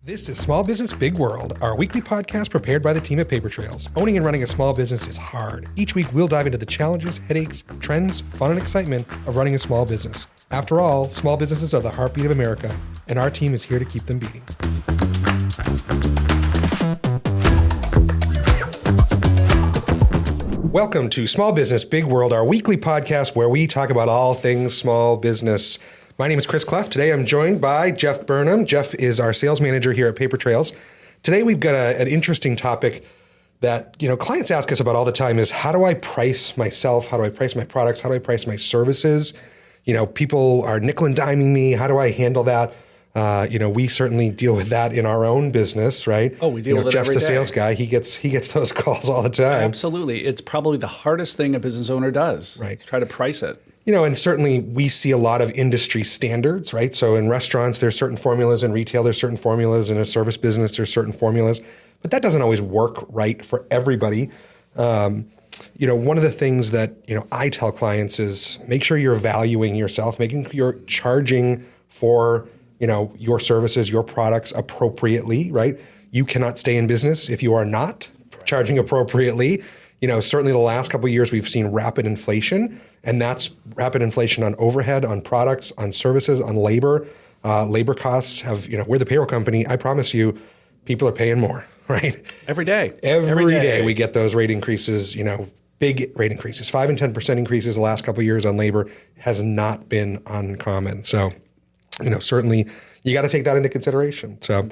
This is Small Business Big World, our weekly podcast prepared by the team at Paper Trails. Owning and running a small business is hard. Each week, we'll dive into the challenges, headaches, trends, fun, and excitement of running a small business. After all, small businesses are the heartbeat of America, and our team is here to keep them beating. Welcome to Small Business Big World, our weekly podcast where we talk about all things small business. My name is Chris Cleft. Today I'm joined by Jeff Burnham. Jeff is our sales manager here at Paper Trails. Today we've got an interesting topic that clients ask us about all the time is how do I price myself? How do I price my products? How do I price my services? People are nickel and diming me. How do I handle that? We certainly deal with that in our own business, right? Oh, we deal with it Jeff's every the day. sales guy. He gets those calls all the time. Absolutely. It's probably the hardest thing a business owner does. Right. Is try to price it. And certainly we see a lot of industry standards, right? So in restaurants, there's certain formulas. In retail, there's certain formulas. In a service business, there's certain formulas. But that doesn't always work right for everybody. One of the things that, I tell clients is make sure you're valuing yourself, making sure you're charging for, your services, your products appropriately, right? You cannot stay in business if you are not charging appropriately. Certainly the last couple of years, we've seen rapid inflation, and that's rapid inflation on overhead, on products, on services, on labor. Labor costs have, we're the payroll company. I promise you, people are paying more, right? Every day. Every day we get those rate increases, big rate increases. 5 and 10% increases the last couple of years on labor has not been uncommon. So, certainly you got to take that into consideration. So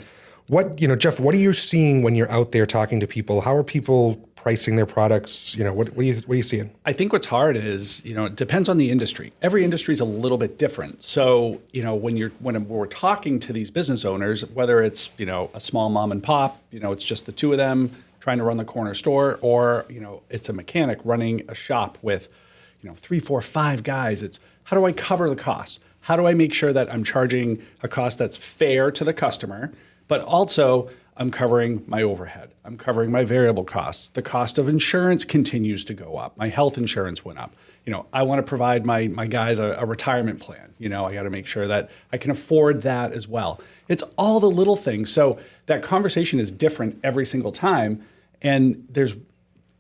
Jeff, what are you seeing when you're out there talking to people? How are people pricing their products? What are you seeing? I think what's hard is, it depends on the industry. Every industry is a little bit different. So, when we're talking to these business owners, whether it's, a small mom and pop, it's just the two of them trying to run the corner store, or, it's a mechanic running a shop with, 3, 4, 5 guys. It's how do I cover the costs? How do I make sure that I'm charging a cost that's fair to the customer, but also I'm covering my overhead. I'm covering my variable costs. The cost of insurance continues to go up. My health insurance went up. I want to provide my guys a retirement plan. I got to make sure that I can afford that as well. It's all the little things. So that conversation is different every single time. And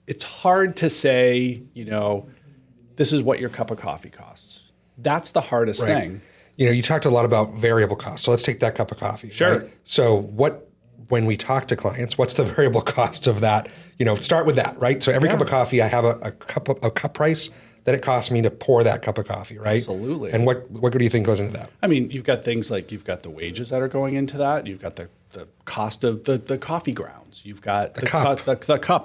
it's hard to say, this is what your cup of coffee costs. That's the hardest thing. You talked a lot about variable costs. So let's take that cup of coffee. Sure. Right? So when we talk to clients, what's the variable costs of that? Start with that, right? So every cup of coffee, I have a cup price that it costs me to pour that cup of coffee, right? Absolutely. And what do you think goes into that? I mean, you've got things like you've got the wages that are going into that. You've got the cost of the coffee grounds. You've got the cup,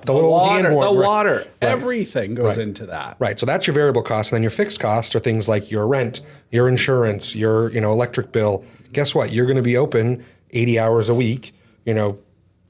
the little water. Right. Everything goes into that. Right. So that's your variable cost. And then your fixed costs are things like your rent, your insurance, your electric bill. Guess what? You're going to be open 80 hours a week. The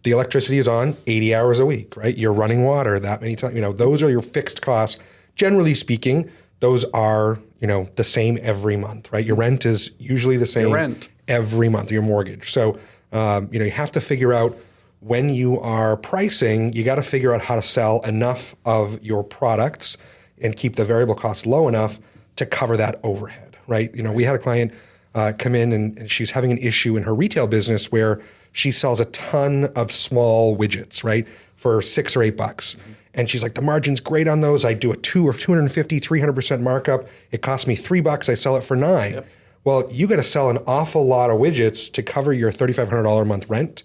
electricity is on 80 hours a week, right? You're running water that many times. Those are your fixed costs. Generally speaking, those are, the same every month, right? Your rent is usually the same every month, your mortgage. So, you have to figure out when you are pricing, you got to figure out how to sell enough of your products and keep the variable costs low enough to cover that overhead, right? We had a client come in and she's having an issue in her retail business where she sells a ton of small widgets, right, for $6 or $8. Mm-hmm. And she's like, the margin's great on those. I do a 250, 300% markup. It costs me $3. I sell it for $9. Yep. Well, you got to sell an awful lot of widgets to cover your $3,500 a month rent,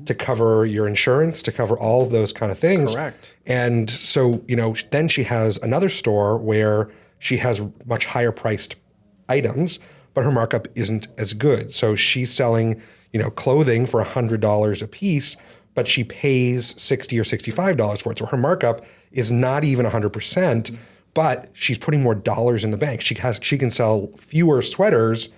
to cover your insurance, to cover all of those kind of things. Correct. And so, then she has another store where she has much higher priced items, but her markup isn't as good. So she's selling, clothing for $100 a piece, but she pays $60 or $65 for it. So her markup is not even 100%, but she's putting more dollars in the bank. She can sell fewer sweaters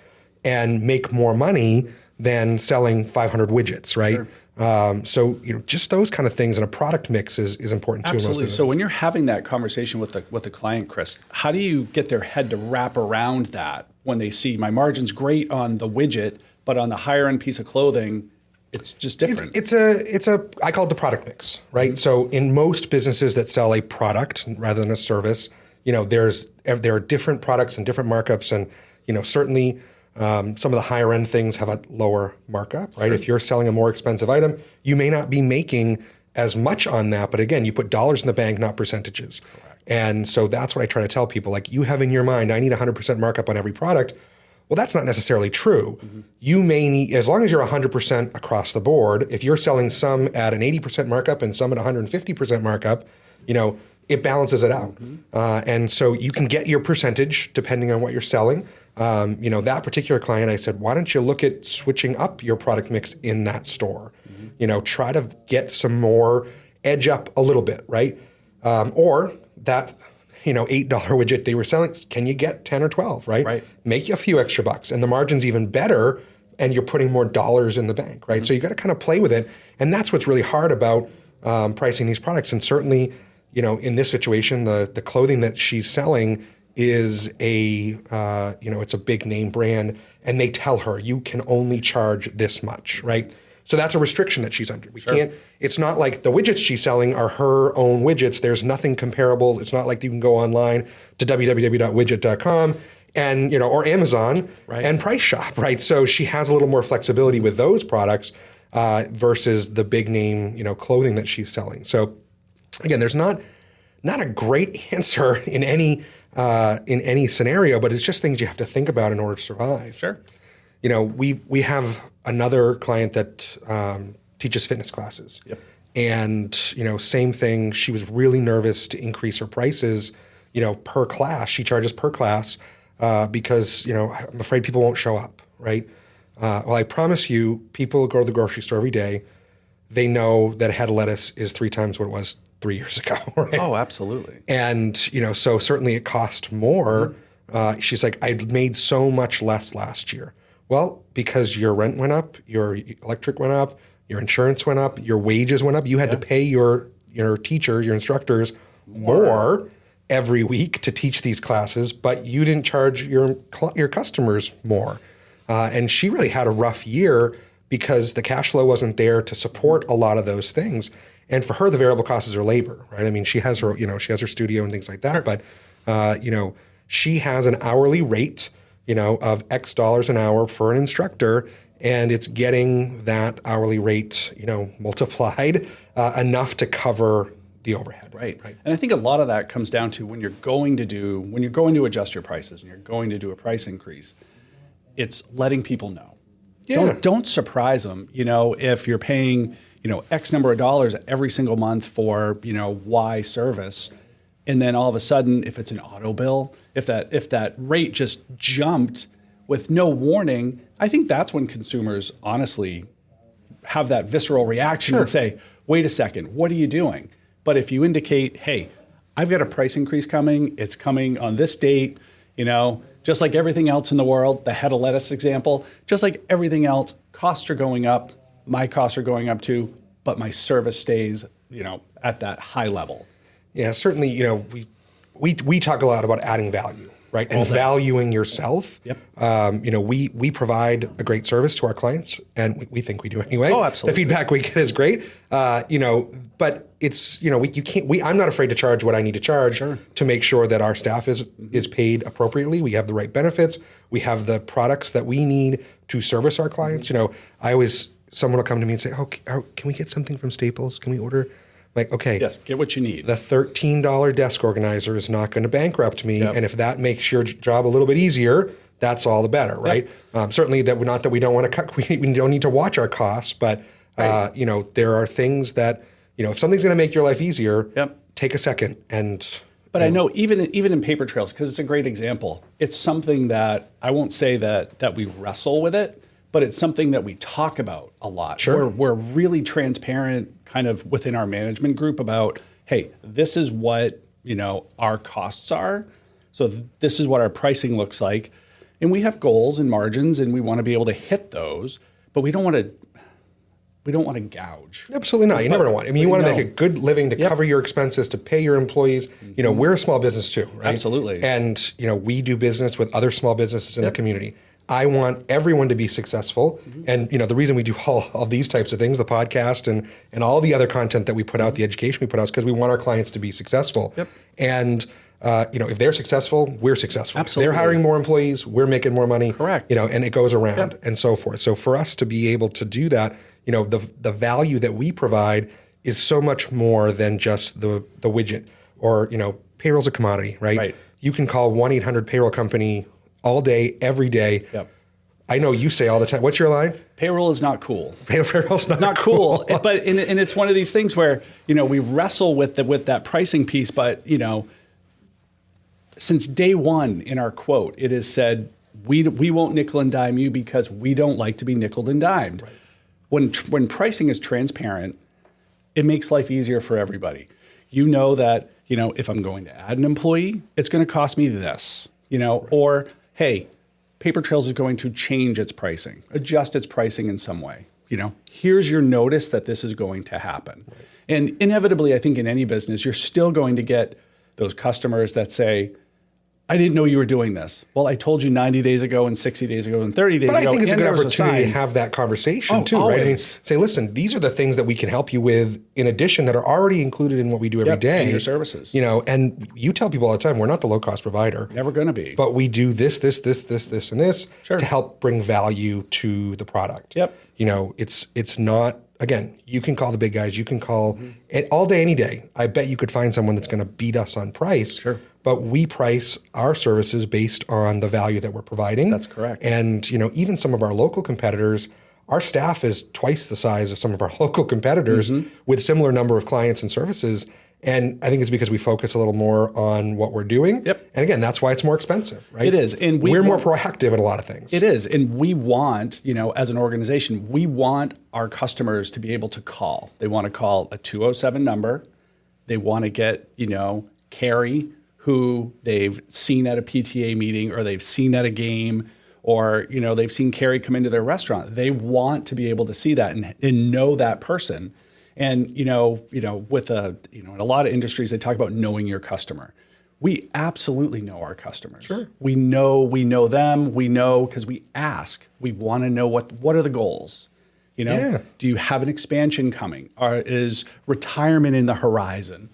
and make more money than selling 500 widgets, right? Sure. So just those kind of things, and a product mix is important too. Absolutely. So when you're having that conversation with the client, Chris, how do you get their head to wrap around that when they see my margin's great on the widget, but on the higher end piece of clothing, it's just different? It's I call it the product mix, right? Mm-hmm. So in most businesses that sell a product rather than a service, there are different products and different markups, and certainly Some of the higher end things have a lower markup, right? If you're selling a more expensive item, you may not be making as much on that. But again, you put dollars in the bank, not percentages. Correct. And so that's what I try to tell people. Like, you have in your mind, I need 100% markup on every product. Well, that's not necessarily true. You may need, as long as you're 100% across the board, if you're selling some at an 80% markup and some at 150% markup, it balances it out. And so you can get your percentage depending on what you're selling. That particular client, I said, why don't you look at switching up your product mix in that store? Try to get some more edge up a little bit, right? Or that $8 widget they were selling, can you get 10 or 12, right? Right. Make you a few extra bucks, and the margin's even better, and you're putting more dollars in the bank, right? So you got to kind of play with it, and that's what's really hard about pricing these products. And certainly, in this situation, the clothing that she's selling is it's a big name brand, and they tell her you can only charge this much, right? So that's a restriction that she's under. We can't. It's not like the widgets she's selling are her own widgets. There's nothing comparable. It's not like you can go online to www.widget.com and or Amazon and price shop, right? So she has a little more flexibility with those products versus the big name clothing that she's selling. So again, there's not a great answer in any scenario, but it's just things you have to think about in order to survive. Sure. We have another client that teaches fitness classes. Yep. And, same thing. She was really nervous to increase her prices, per class. She charges per class because, I'm afraid people won't show up, right? Well, I promise you, people go to the grocery store every day. They know that a head of lettuce is 3 times what it was 3 years ago, right? Oh, absolutely. And, so certainly it cost more. She's like, I made so much less last year. Well, because your rent went up, your electric went up, your insurance went up, your wages went up. You had to pay your teachers, your instructors more every week to teach these classes, but you didn't charge your customers more. And she really had a rough year because the cash flow wasn't there to support a lot of those things. And for her, the variable costs is her labor, right? I mean, she has her, she has her studio and things like that, but she has an hourly rate of X dollars an hour for an instructor, and it's getting that hourly rate, multiplied enough to cover the overhead. Right. And I think a lot of that comes down to when you're going to adjust your prices and you're going to do a price increase, it's letting people know. Yeah. Don't surprise them. If you're paying, X number of dollars every single month for, Y service, and then all of a sudden, if it's an auto bill, if that rate just jumped with no warning, I think that's when consumers honestly have that visceral reaction and say, wait a second, what are you doing? But if you indicate, hey, I've got a price increase coming, it's coming on this date, just like everything else in the world, the head of lettuce example, just like everything else, costs are going up, my costs are going up too, but my service stays, at that high level. Yeah, certainly, we talk a lot about adding value, right? And valuing yourself. Yep. We provide a great service to our clients, and we think we do anyway. Oh, absolutely. The feedback we get is great. But it's, I'm not afraid to charge what I need to charge to make sure that our staff is paid appropriately. We have the right benefits. We have the products that we need to service our clients. Someone will come to me and say, can we get something from Staples? Can we order? Like, okay. Yes, get what you need. The $13 desk organizer is not going to bankrupt me. Yep. And if that makes your job a little bit easier, that's all the better, right? Yep. Certainly not that we don't want to cut, we don't need to watch our costs, but there are things that, if something's going to make your life easier, take a second and... But I know even in paper trails, because it's a great example, it's something that I won't say that we wrestle with it, but it's something that we talk about a lot. Sure. We're really transparent kind of within our management group about, hey, this is what, our costs are. So this is what our pricing looks like. And we have goals and margins and we want to be able to hit those, but we don't want to gouge. Absolutely not. You never want. I mean, you want to make a good living to cover your expenses, to pay your employees. We're a small business too, right? Absolutely. And, we do business with other small businesses in the community. I want everyone to be successful. And, the reason we do all these types of things, the podcast and all the other content that we put out, the education we put out, is because we want our clients to be successful. Yep. And if they're successful, we're successful. Absolutely. If they're hiring more employees, we're making more money. Correct. And it goes around Yep. and so forth. So for us to be able to do that, the value that we provide is so much more than just the widget or, payroll's a commodity, right? Right. You can call 1-800-payroll company all day, every day. Yep. I know you say all the time, what's your line? Payroll is not cool. Payroll's Not cool. But and it's one of these things where, we wrestle with that pricing piece, but, since day one in our quote, it is said, we won't nickel and dime you because we don't like to be nickeled and dimed. Right. When pricing is transparent, it makes life easier for everybody. You know that, if I'm going to add an employee, it's going to cost me this, or, hey, Paper Trails is going to change its pricing, adjust its pricing in some way. Here's your notice that this is going to happen. Right. And inevitably, I think in any business, you're still going to get those customers that say, I didn't know you were doing this. Well, I told you 90 days ago and 60 days ago and 30 days ago. But I think it's a good opportunity to sign. have that conversation too, always. right? I mean, say, listen, these are the things that we can help you with in addition that are already included in what we do every day. In your services. And you tell people all the time, we're not the low cost provider. Never going to be. But we do this, and this Sure. to help bring value to the product. Yep. It's not, again, you can call the big guys, you can call it all day, any day. I bet you could find someone that's going to beat us on price. Sure. But we price our services based on the value that we're providing. That's correct. And, even some of our local competitors, our staff is twice the size of some of our local competitors with similar number of clients and services. And I think it's because we focus a little more on what we're doing. Yep. And again, that's why it's more expensive, right? It is. And we're more proactive in a lot of things. It is. And we want, as an organization, we want our customers to be able to call. They want to call a 207 number. They want to get, Carrie, who they've seen at a PTA meeting or they've seen at a game or, they've seen Carrie come into their restaurant. They want to be able to see that and know that person. And, with in a lot of industries, they talk about knowing your customer. We absolutely know our customers. Sure. We know them. We know because we ask. We want to know what are the goals. Yeah. Do you have an expansion coming? Or is retirement in the horizon?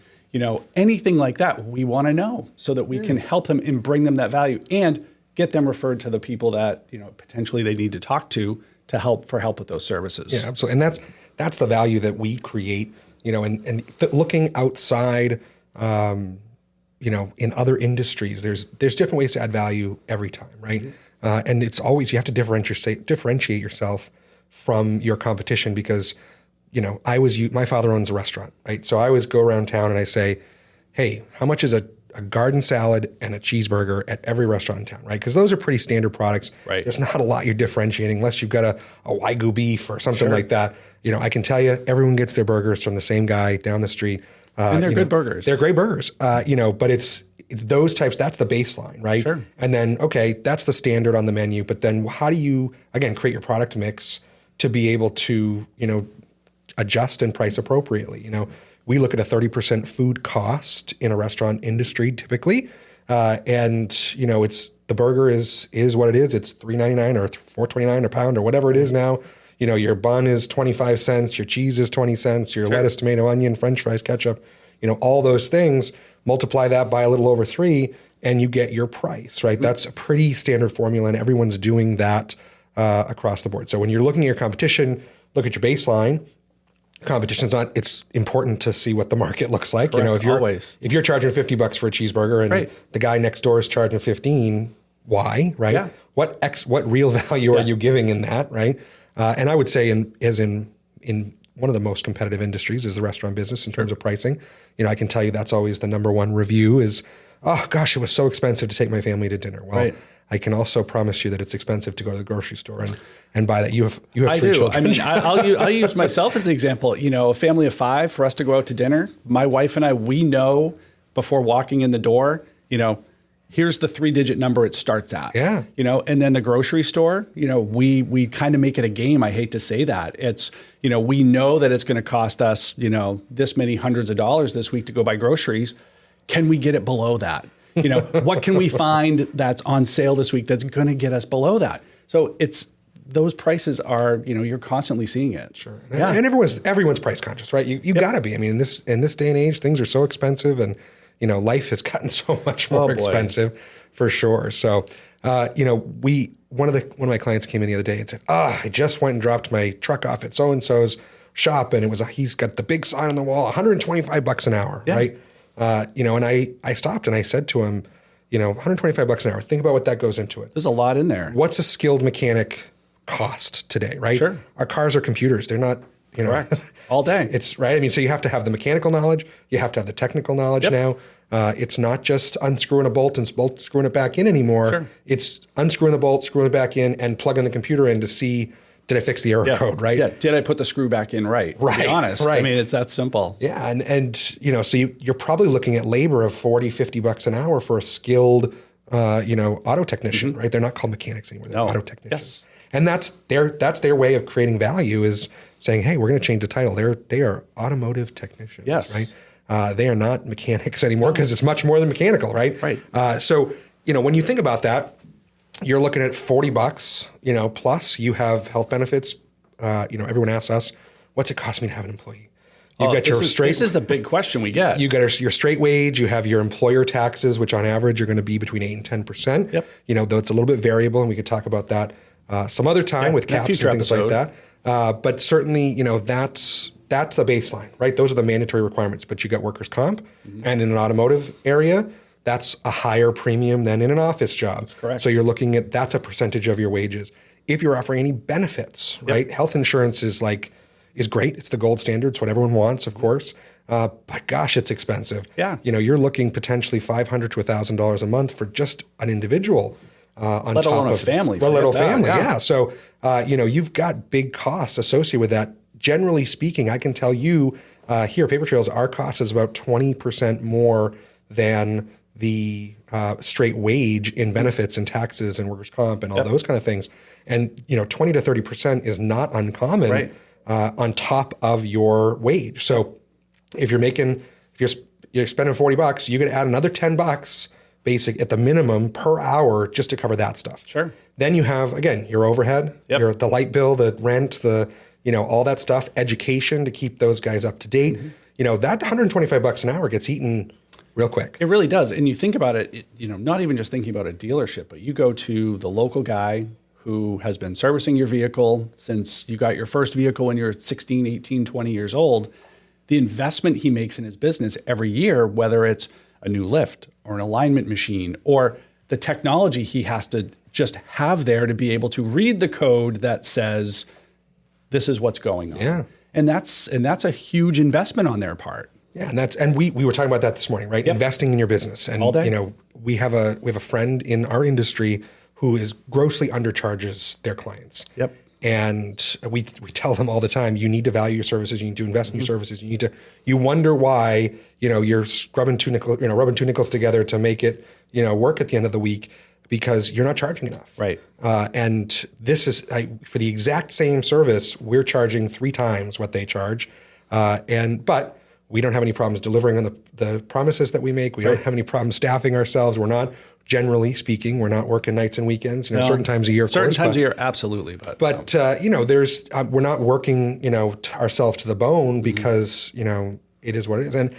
Anything like that, we want to know so that we can help them and bring them that value and get them referred to the people that, potentially they need to talk to help with those services. Yeah, absolutely. And that's the value that we create, and looking outside, in other industries, there's different ways to add value every time, right? And it's always, you have to differentiate yourself from your competition because, my father owns a restaurant, right? So I always go around town and I say, hey, how much is a garden salad and a cheeseburger at every restaurant in town, right? Because those are pretty standard products. Right. There's not a lot you're differentiating unless you've got a Wagyu beef or something like that. I can tell you everyone gets their burgers from the same guy down the street. And they're good burgers. They're great burgers, but it's those types, that's the baseline, right? Sure. And then, okay, that's the standard on the menu. But then how do you, again, create your product mix to be able to, adjust and price appropriately? We look at a 30% food cost in a restaurant industry typically. And, it's the burger is what it is. It's $3.99 or $4.29 a pound or whatever it is now. Your bun is 25 cents, your cheese is 20 cents, your lettuce, tomato, onion, French fries, ketchup, all those things, multiply that by a little over 3 and you get your price, right? Mm-hmm. That's a pretty standard formula and everyone's doing that across the board. So when you're looking at your competition, look at your baseline. Competition's not, it's important to see what the market looks like. Correct. If you're charging $50 for a cheeseburger and the guy next door is charging 15, why, right? Yeah. What real value are you giving in that, right? And I would say in one of the most competitive industries is the restaurant business in terms of pricing. I can tell you that's always the number one review is, oh gosh, it was so expensive to take my family to dinner. Well, I can also promise you that it's expensive to go to the grocery store and buy that. You have I 3 do. children. I mean, I'll use myself as an example. A family of 5 for us to go out to dinner. My wife and I, we know before walking in the door, here's the 3-digit number it starts at. Yeah. And then the grocery store, we kind of make it a game. I hate to say that. It's, we know that it's going to cost us, this many hundreds of dollars this week to go buy groceries. Can we get it below that? What can we find that's on sale this week that's going to get us below that? So those prices are, you're constantly seeing it. Sure. And everyone's price conscious, right? You got to be. I mean, in this day and age, things are so expensive and, life has gotten so much Oh, more boy. expensive for sure. So, one of my clients came in the other day and said, I just went and dropped my truck off at so-and-so's shop. And he's got the big sign on the wall, $125 an hour. Yeah. Right. And I stopped and I said to him, $125 an hour, think about what that goes into it. There's a lot in there. What's a skilled mechanic cost today, right? Sure. Our cars are computers. They're not, Correct. All day. It's right. I mean, so you have to have the mechanical knowledge. You have to have the technical knowledge now. It's not just unscrewing a bolt and screwing it back in anymore. Sure. It's unscrewing the bolt, screwing it back in, and plugging the computer in to see, did I fix the error code, right? Yeah. Did I put the screw back in right? Right. To be honest. Right. I mean, it's that simple. Yeah. And so you're probably looking at labor of $40-$50 an hour for a skilled, auto technician, right? They're not called mechanics anymore. They're auto technicians. Yes. And that's their way of creating value, is saying, hey, we're going to change the title. They are automotive technicians, Yes. right? They are not mechanics anymore, because it's much more than mechanical, right? Right. So, when you think about that, you're looking at $40, plus you have health benefits. Everyone asks us, what's it cost me to have an employee? You got your straight. This is the big question we get. You got your straight wage. You have your employer taxes, which on average are going to be between 8 and 10%. Yep. Though it's a little bit variable, and we could talk about that some other time with caps and things like that. But certainly, that's the baseline, right? Those are the mandatory requirements. But you got workers' comp, and in an automotive area, that's a higher premium than in an office job. That's correct. So you're looking at, that's a percentage of your wages. If you're offering any benefits, right? Health insurance is great. It's the gold standard. It's what everyone wants, of course. But gosh, it's expensive. Yeah. You're looking potentially $500 to $1,000 a month for just an individual. On let top alone of a family. Let alone a family. Yeah. Yeah. So, you've got big costs associated with that. Generally speaking, I can tell you here at Paper Trails, our cost is about 20% more than the straight wage in benefits and taxes and workers' comp and all those kind of things. And 20 to 30% is not uncommon. Right. On top of your wage. So if you're spending $40, you could add another $10 basic at the minimum per hour just to cover that stuff. Sure. Then you have, again, your overhead, the light bill, the rent, all that stuff, education to keep those guys up to date. That $125 an hour gets eaten real quick. It really does. And you think about it, not even just thinking about a dealership, but you go to the local guy who has been servicing your vehicle since you got your first vehicle when you're 16, 18, 20 years old. The investment he makes in his business every year, whether it's a new lift or an alignment machine or the technology he has to just have there to be able to read the code that says, this is what's going on. Yeah. And that's a huge investment on their part. Yeah, and we were talking about that this morning, right? Investing in your business. And all day. We have a friend in our industry who is grossly undercharges their clients. Yep. And we tell them all the time, you need to value your services, you need to invest in your services, you wonder why, you're rubbing two nickels together to make it, work at the end of the week, because you're not charging enough. Right. And this is, for the exact same service, we're charging 3 times what they charge. But we don't have any problems delivering on the promises that we make. We don't have any problems staffing ourselves. We're not, generally speaking, we're not working nights and weekends. Certain times a year, of certain course, times a year, absolutely. But there's we're not working ourselves to the bone because it is what it is. And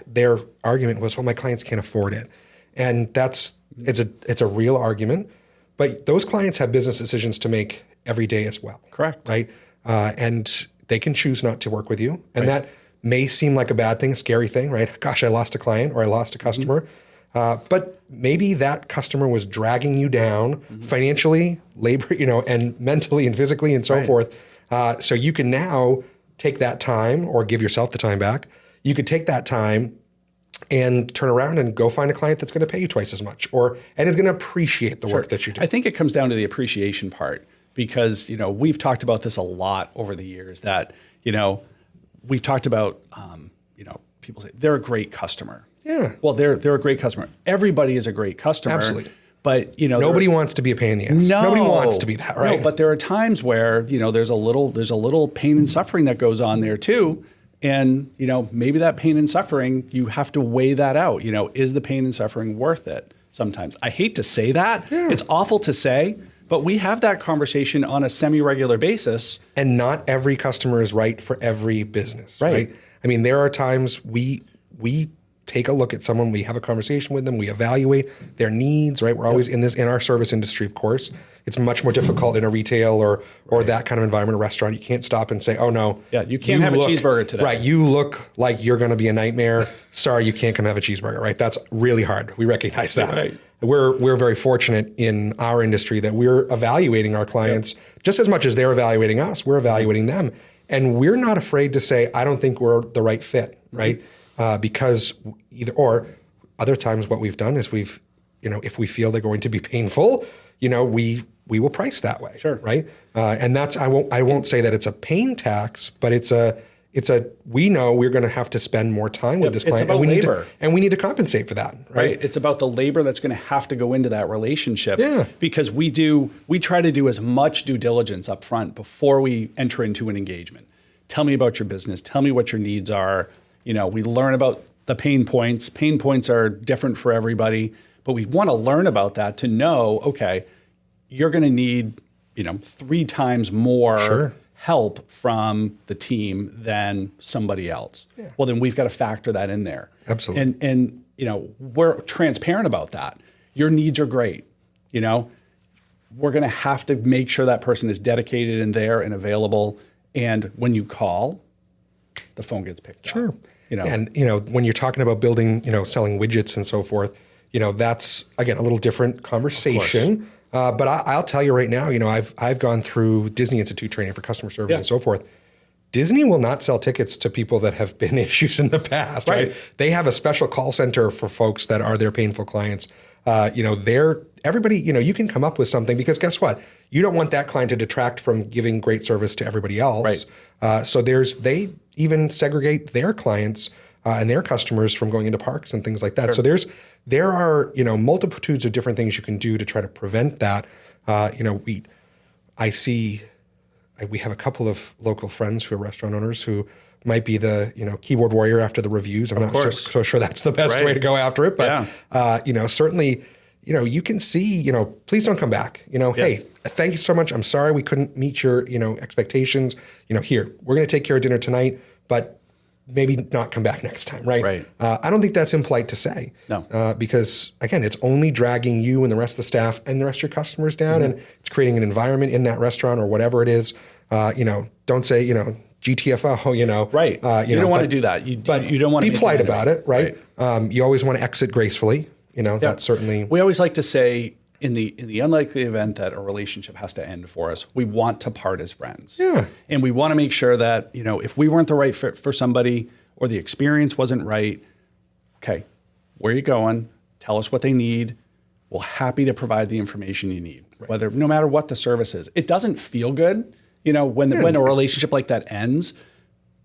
their argument was, well, my clients can't afford it, and it's a real argument. But those clients have business decisions to make every day as well. Correct. Right. And they can choose not to work with you. And that may seem like a bad thing, a scary thing, right? Gosh, I lost a client or I lost a customer. But maybe that customer was dragging you down financially, labor, and mentally and physically and so forth. So you can now take that time or give yourself the time back. You could take that time and turn around and go find a client that's going to pay you twice as much and is going to appreciate the work that you do. I think it comes down to the appreciation part because, we've talked about this a lot over the years that, we've talked about, people say they're a great customer. Yeah. Well, they're a great customer. Everybody is a great customer. Absolutely. But nobody wants to be a pain in the ass. No, Nobody wants to be that, right? No, but there are times where there's a little pain and suffering that goes on there too, and maybe that pain and suffering you have to weigh that out. Is the pain and suffering worth it? Sometimes I hate to say that. Yeah. It's awful to say, but we have that conversation on a semi-regular basis. And not every customer is right for every business, right? I mean, there are times we take a look at someone, we have a conversation with them, we evaluate their needs, right? We're always in our service industry, of course. It's much more difficult in a retail or that kind of environment, a restaurant. You can't stop and say, oh no. Yeah, you can't have a cheeseburger today. Right, you look like you're going to be a nightmare. Sorry, you can't come have a cheeseburger, right? That's really hard. We recognize that. Right. We're very fortunate in our industry that we're evaluating our clients just as much as they're evaluating us. We're evaluating them. And we're not afraid to say, I don't think we're the right fit, right? Because or other times what we've done is we've, if we feel they're going to be painful, we will price that way, sure, right? And that's I won't say that it's a pain tax, but it's a we know we're going to have to spend more time with this client, and we need to compensate for that, right? It's about the labor that's going to have to go into that relationship, because we try to do as much due diligence up front before we enter into an engagement. Tell me about your business. Tell me what your needs are. We learn about the pain points. Pain points are different for everybody, but we want to learn about that to know, okay, you're going to need, 3 times more help from the team than somebody else. Yeah. Well, then we've got to factor that in there. Absolutely. And we're transparent about that. Your needs are great. We're going to have to make sure that person is dedicated and there and available. And when you call, the phone gets picked up. Sure. And when you're talking about building, selling widgets and so forth, that's again a little different conversation. But I'll tell you right now, I've gone through Disney Institute training for customer service and so forth. Disney will not sell tickets to people that have been issues in the past, right? They have a special call center for folks that are their painful clients. Everybody, you can come up with something because guess what? You don't want that client to detract from giving great service to everybody else. Right. So they even segregate their clients and their customers from going into parks and things like that. Sure. So there are multitudes of different things you can do to try to prevent that. We have a couple of local friends who are restaurant owners who might be the keyboard warrior after the reviews. I'm not so sure that's the best way to go after it, but certainly you can see please don't come back. Hey, thank you so much. I'm sorry we couldn't meet your expectations. Here we're going to take care of dinner tonight, but maybe not come back next time, right? Right. I don't think that's impolite to say. No. Because, again, it's only dragging you and the rest of the staff and the rest of your customers down, and it's creating an environment in that restaurant or whatever it is. Don't say, GTFO, Right. You don't want to do that. You don't want to be polite about it, right? You always want to exit gracefully. That's certainly. We always like to say, in the unlikely event that a relationship has to end for us, we want to part as friends. Yeah. And we want to make sure that, if we weren't the right fit for somebody or the experience wasn't right, okay, where are you going? Tell us what they need. We're happy to provide the information you need, no matter what the service is. It doesn't feel good, when a relationship like that ends.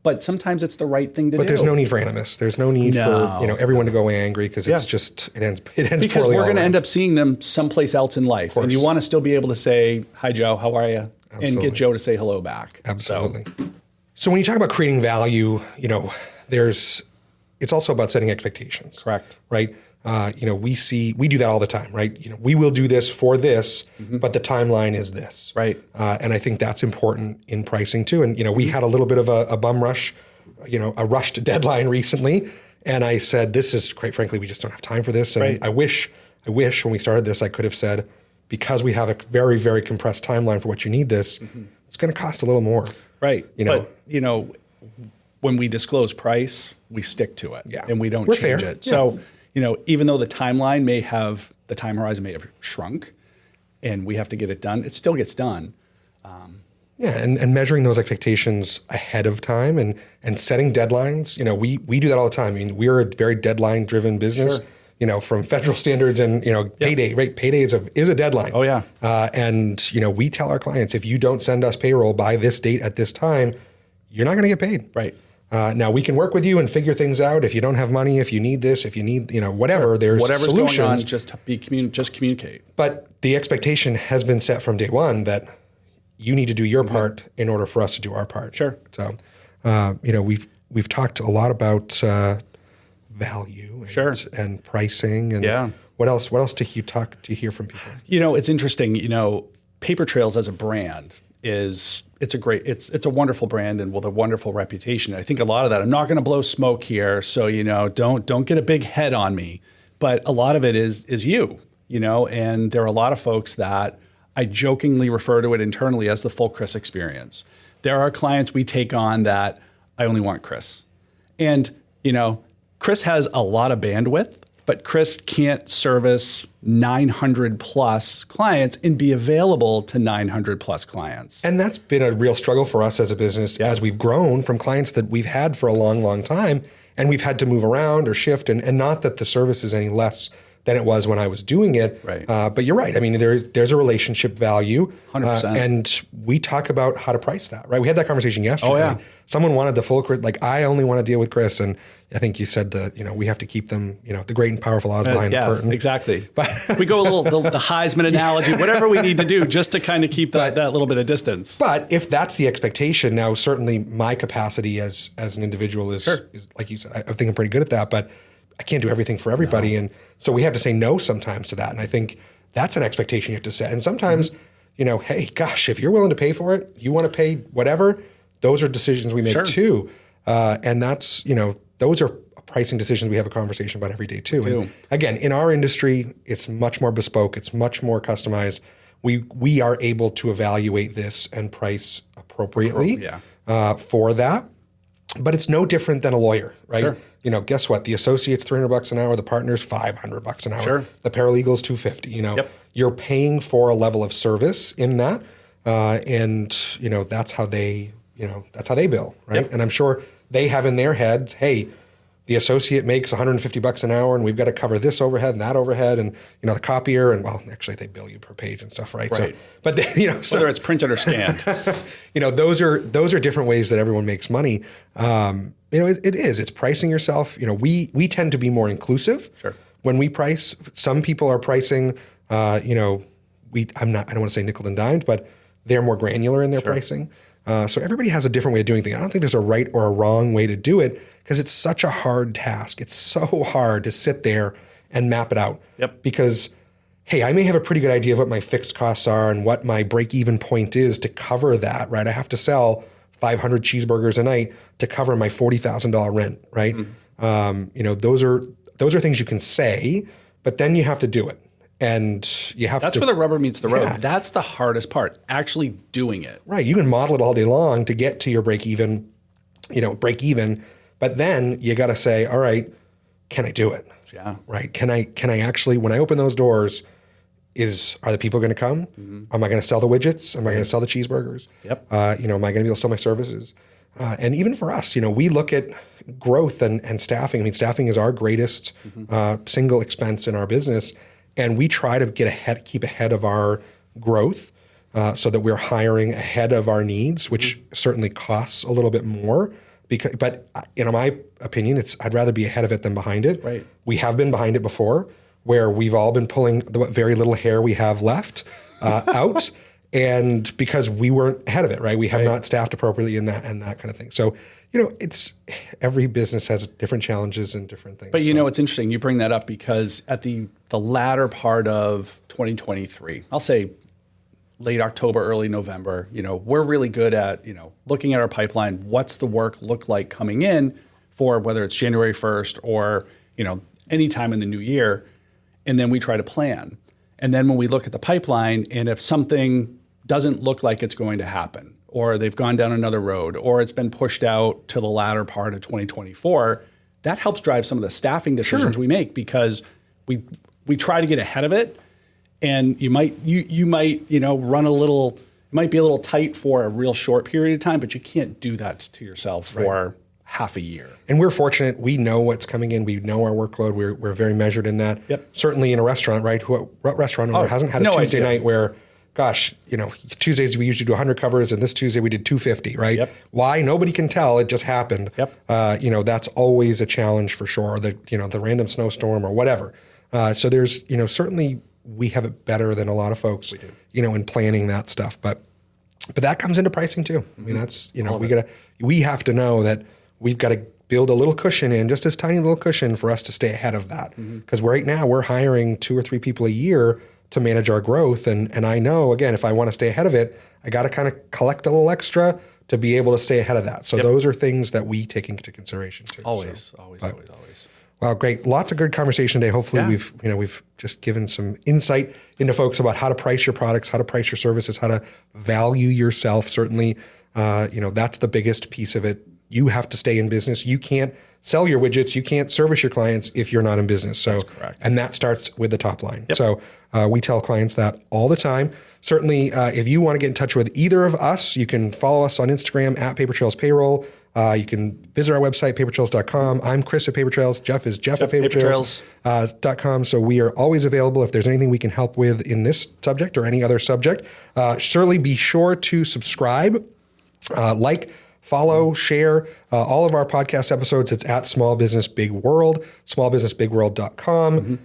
But sometimes it's the right thing to do. But there's no need for animus. There's no need for everyone to go away angry because it's just it ends because poorly. We're going to end up seeing them someplace else in life, and you want to still be able to say, "Hi, Joe, how are you?" and get Joe to say hello back. Absolutely. So when you talk about creating value, it's also about setting expectations. Correct. Right. We do that all the time, right? We will do this for this, but the timeline is this. Right. And I think that's important in pricing too. And, we had a little bit of a bum rush, a rushed deadline recently. And I said, this is quite frankly, we just don't have time for this. And I wish when we started this, I could have said, because we have a very, very compressed timeline for what you need this, it's going to cost a little more. Right. But, when we disclose price, we stick to it and we don't change it. Yeah. So, even though the time horizon may have shrunk and we have to get it done, it still gets done. And measuring those expectations ahead of time and setting deadlines. We do that all the time. I mean, we're a very deadline-driven business. Sure. From federal standards and payday. Right, payday is a deadline. Oh yeah. And we tell our clients, if you don't send us payroll by this date at this time, you're not going to get paid. Right. Now we can work with you and figure things out. If you don't have money, if you need this, if you need, whatever, there's solutions. Going on, just communicate. But the expectation has been set from day one that you need to do your part in order for us to do our part. Sure. So, we've talked a lot about value and pricing and what else do you hear from people? It's interesting, Paper Trails as a brand it's a wonderful brand and with a wonderful reputation. I think a lot of that, I'm not going to blow smoke here, so don't get a big head on me. But a lot of it is and there are a lot of folks that I jokingly refer to it internally as the full Chris experience. There are clients we take on that I only want Chris. And, Chris has a lot of bandwidth, but Chris can't service 900 plus clients and be available to 900 plus clients. And that's been a real struggle for us as a business as we've grown from clients that we've had for a long, long time. And we've had to move around or shift. And not that the service is any less than it was when I was doing it. Right. But you're right. I mean, there's a relationship value. 100%. And we talk about how to price that, right? We had that conversation yesterday. Oh, yeah. Like, someone wanted the full, I only want to deal with Chris. And I think you said that, we have to keep them, the great and powerful laws behind the curtain. Exactly. But we go a little, the Heisman analogy, whatever we need to do just to kind of keep that little bit of distance. But if that's the expectation, now certainly my capacity as an individual is like you said, I think I'm pretty good at that, but I can't do everything for everybody. No. And so we have to say no sometimes to that. And I think that's an expectation you have to set. And sometimes, hey, gosh, if you're willing to pay for it, you want to pay whatever, those are decisions we make too. And that's, those are pricing decisions we have a conversation about every day too. And again, in our industry, it's much more bespoke. It's much more customized. We are able to evaluate this and price appropriately for that. But it's no different than a lawyer, right? Sure. Guess what? The associate's $300 an hour, the partner's $500 an hour, sure. The paralegal's $250. You're paying for a level of service in that, and that's how they bill, right? Yep. And I'm sure they have in their heads, hey, the associate makes $150 an hour, and we've got to cover this overhead and that overhead, and the copier, and actually they bill you per page and stuff, right? Right. So, but whether it's printed or scanned, those are different ways that everyone makes money. It's pricing yourself. We tend to be more inclusive. Sure. When we price. Some people are pricing. I don't want to say nickel and dimed, but they're more granular in their pricing. So everybody has a different way of doing things. I don't think there's a right or a wrong way to do it because it's such a hard task. It's so hard to sit there and map it out. Yep. Because, hey, I may have a pretty good idea of what my fixed costs are and what my break-even point is to cover that, right? I have to sell 500 cheeseburgers a night to cover my $40,000 rent, right? Mm-hmm. Those are things you can say, but then you have to do it. And you have That's where the rubber meets the road. Yeah. That's the hardest part, actually doing it. Right. You can model it all day long to get to your break even, but then you got to say, all right, can I do it? Yeah. Right. Can I actually, when I open those doors, are the people going to come? Mm-hmm. Am I going to sell the widgets? Am I going to sell the cheeseburgers? Yep. Am I going to be able to sell my services? And even for us, we look at growth and staffing. I mean, staffing is our greatest single expense in our business. And we try to keep ahead of our growth so that we're hiring ahead of our needs, which certainly costs a little bit more. But in my opinion, I'd rather be ahead of it than behind it. Right. We have been behind it before, where we've all been pulling the very little hair we have left out, and because we weren't ahead of it, right? We have not staffed appropriately in that and that kind of thing. So, it's every business has different challenges and different things. But it's interesting you bring that up because at the latter part of 2023, I'll say late October, early November, we're really good at, looking at our pipeline. What's the work look like coming in for whether it's January 1st or, any time in the new year. And then we try to plan. And then when we look at the pipeline and if something doesn't look like it's going to happen, or they've gone down another road, or it's been pushed out to the latter part of 2024, that helps drive some of the staffing decisions we make because we try to get ahead of it. And you might run a little, it might be a little tight for a real short period of time, but you can't do that to yourself for half a year. And we're fortunate. We know what's coming in. We know our workload. We're very measured in that. Yep. Certainly in a restaurant, right? What restaurant owner hasn't had a Tuesday night where, gosh, Tuesdays we usually do 100 covers and this Tuesday we did 250, right? Yep. Why? Nobody can tell. It just happened. Yep. That's always a challenge for sure. The random snowstorm or whatever. So there's, certainly we have it better than a lot of folks, in planning that stuff. But that comes into pricing too. I mean, that's, we have to know that we've got to build a little cushion in, just this tiny little cushion for us to stay ahead of that. Because right now we're hiring 2 or 3 people a year to manage our growth. And I know, again, if I want to stay ahead of it, I got to kind of collect a little extra to be able to stay ahead of that. So those are things that we take into consideration too. Always. Well, great. Lots of good conversation today. Hopefully we've just given some insight into folks about how to price your products, how to price your services, how to value yourself. Certainly, that's the biggest piece of it. You have to stay in business. You can't sell your widgets. You can't service your clients if you're not in business. So, that's correct. And that starts with the top line. So we tell clients that all the time. Certainly, if you want to get in touch with either of us, you can follow us on Instagram at Paper Trails Payroll. You can visit our website, papertrails.com. I'm Chris at Paper Trails. Jeff is Jeff at papertrails.com. So we are always available if there's anything we can help with in this subject or any other subject. Surely be sure to subscribe, follow, share all of our podcast episodes. It's at Small Business Big World, smallbusinessbigworld.com. Mm-hmm.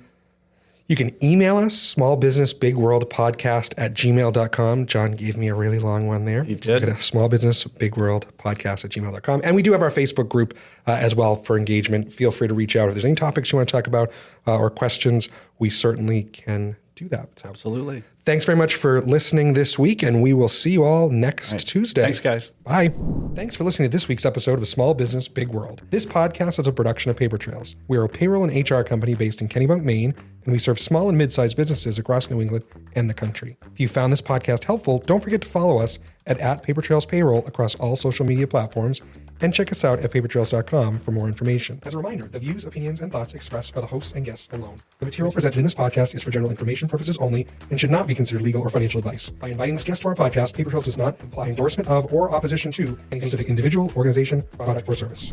You can email us, smallbusinessbigworldpodcast@gmail.com. John gave me a really long one there. He did. Smallbusinessbigworldpodcast@gmail.com. And we do have our Facebook group as well for engagement. Feel free to reach out if there's any topics you want to talk about or questions. We certainly can do that. So, absolutely. Thanks very much for listening this week, and we will see you all next Tuesday. Thanks, guys. Bye. Thanks for listening to this week's episode of Small Business Big World. This podcast is a production of Paper Trails. We are a payroll and HR company based in Kennebunk, Maine, and we serve small and mid-sized businesses across New England and the country. If you found this podcast helpful, don't forget to follow us at Paper Trails Payroll across all social media platforms, and check us out at papertrails.com for more information. As a reminder, the views, opinions, and thoughts expressed by the hosts and guests alone. The material presented in this podcast is for general information purposes only and should not be considered legal or financial advice. By inviting this guest to our podcast, Paper Trails does not imply endorsement of or opposition to any specific individual, organization, product, or service.